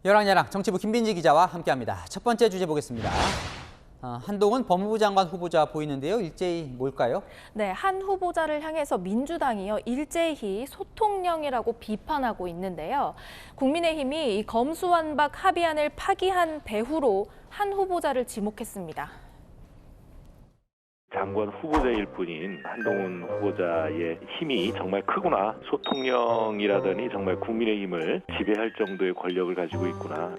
열왕야랑 정치부 김빈지 기자와 함께합니다. 첫 번째 주제 보겠습니다. 한동훈 법무부 장관 후보자 보이는데요. 일제히 뭘까요? 네, 한 후보자를 향해서 민주당이요 일제히 소통령이라고 비판하고 있는데요. 국민의힘이 이 검수완박 합의안을 파기한 배후로 한 후보자를 지목했습니다. 장관 후보자일 뿐인 한동훈 후보자의 힘이 정말 크구나. 소통령이라더니 정말 국민의힘을 지배할 정도의 권력을 가지고 있구나.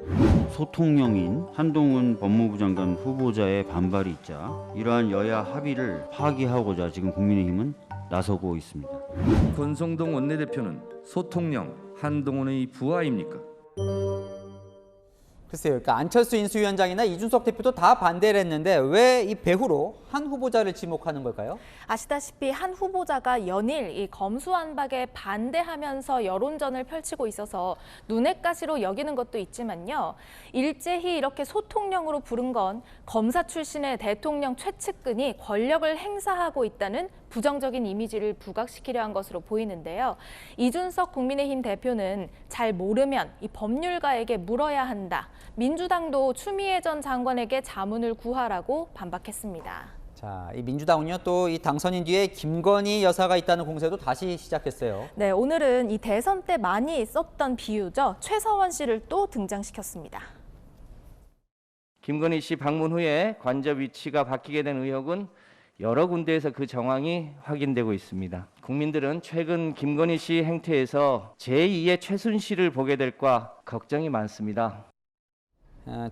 소통령인 한동훈 법무부 장관 후보자의 반발이 있자 이러한 여야 합의를 파기하고자 지금 국민의힘은 나서고 있습니다. 권성동 원내대표는 소통령 한동훈의 부하입니까? 글쎄요, 그러니까 안철수 인수위원장이나 이준석 대표도 다 반대를 했는데 왜 이 배후로 한 후보자를 지목하는 걸까요? 아시다시피 한 후보자가 연일 이 검수완박에 반대하면서 여론전을 펼치고 있어서 눈엣 가시로 여기는 것도 있지만요. 일제히 이렇게 소통령으로 부른 건 검사 출신의 대통령 최측근이 권력을 행사하고 있다는 부정적인 이미지를 부각시키려 한 것으로 보이는데요. 이준석 국민의힘 대표는 잘 모르면 이 법률가에게 물어야 한다. 민주당도 추미애 전 장관에게 자문을 구하라고 반박했습니다. 자, 이 민주당은요 또 이 당선인 뒤에 김건희 여사가 있다는 공세도 다시 시작했어요. 네, 오늘은 이 대선 때 많이 썼던 비유죠. 최서원 씨를 또 등장시켰습니다. 김건희 씨 방문 후에 관저 위치가 바뀌게 된 의혹은 여러 군데에서 그 정황이 확인되고 있습니다. 국민들은 최근 김건희 씨 행태에서 제2의 최순실을 보게 될까 걱정이 많습니다.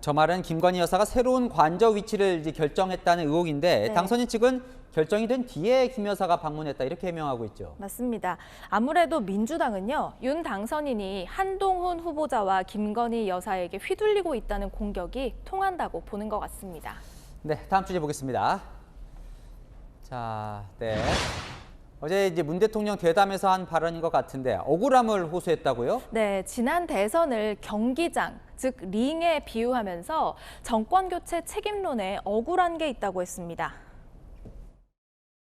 저 말은 김건희 여사가 새로운 관저 위치를 이제 결정했다는 의혹인데 네. 당선인 측은 결정이 된 뒤에 김 여사가 방문했다 이렇게 해명하고 있죠. 맞습니다. 아무래도 민주당은요. 윤 당선인이 한동훈 후보자와 김건희 여사에게 휘둘리고 있다는 공격이 통한다고 보는 것 같습니다. 네, 다음 주제 보겠습니다. 자, 네. 어제 이제 문 대통령 대담에서 한 발언인 것 같은데 억울함을 호소했다고요? 네, 지난 대선을 경기장, 즉 링에 비유하면서 정권 교체 책임론에 억울한 게 있다고 했습니다.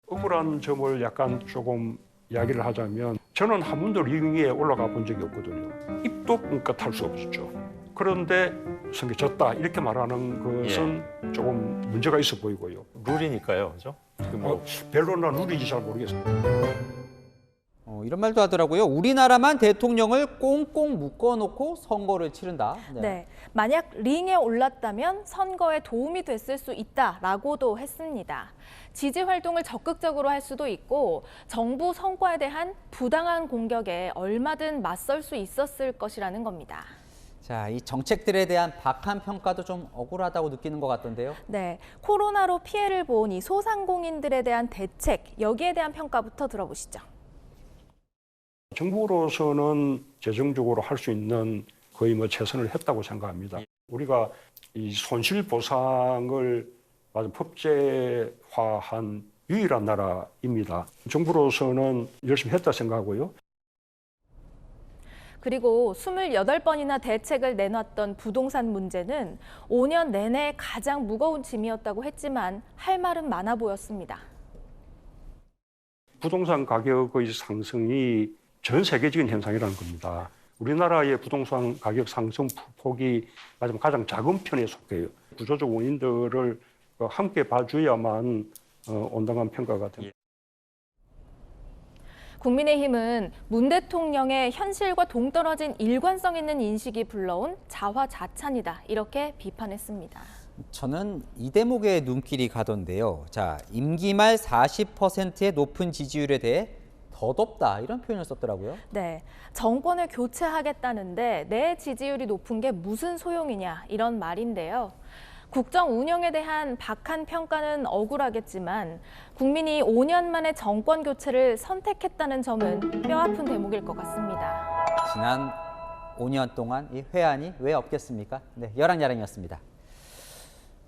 억울한 점을 약간 조금 이야기를 하자면 저는 한 번도 링에 올라가 본 적이 없거든요. 입도 뻥끗할 수 없었죠. 그런데 성격졌다 이렇게 말하는 것은 조금 문제가 있어 보이고요. 룰이니까요, 그죠? 별로 난 룰인지 잘 모르겠어요. 이런 말도 하더라고요. 우리나라만 대통령을 꽁꽁 묶어놓고 선거를 치른다. 네, 만약 링에 올랐다면 선거에 도움이 됐을 수 있다라고도 했습니다. 지지 활동을 적극적으로 할 수도 있고 정부 성과에 대한 부당한 공격에 얼마든 맞설 수 있었을 것이라는 겁니다. 자, 이 정책들에 대한 박한 평가도 좀 억울하다고 느끼는 것 같던데요. 네, 코로나로 피해를 본 이 소상공인들에 대한 대책, 여기에 대한 평가부터 들어보시죠. 정부로서는 재정적으로 할 수 있는 거의 최선을 했다고 생각합니다. 우리가 이 손실 보상을 아주 법제화한 유일한 나라입니다. 정부로서는 열심히 했다 생각하고요. 그리고 28번이나 대책을 내놨던 부동산 문제는 5년 내내 가장 무거운 짐이었다고 했지만 할 말은 많아 보였습니다. 부동산 가격의 상승이 전 세계적인 현상이라는 겁니다. 우리나라의 부동산 가격 상승 폭이 가장 작은 편에 속해요. 구조적 원인들을 함께 봐줘야만 온당한 평가가 됩니다. 국민의힘은 문 대통령의 현실과 동떨어진 일관성 있는 인식이 불러온 자화자찬이다 이렇게 비판했습니다. 저는 이 대목에 눈길이 가던데요. 자, 임기 말 40%의 높은 지지율에 대해 덧없다 이런 표현을 썼더라고요. 네, 정권을 교체하겠다는데 내 지지율이 높은 게 무슨 소용이냐 이런 말인데요. 국정 운영에 대한 박한 평가는 억울하겠지만 국민이 5년 만에 정권 교체를 선택했다는 점은 뼈아픈 대목일 것 같습니다. 지난 5년 동안 이 회한이 왜 없겠습니까? 네, 열왕야랑이었습니다.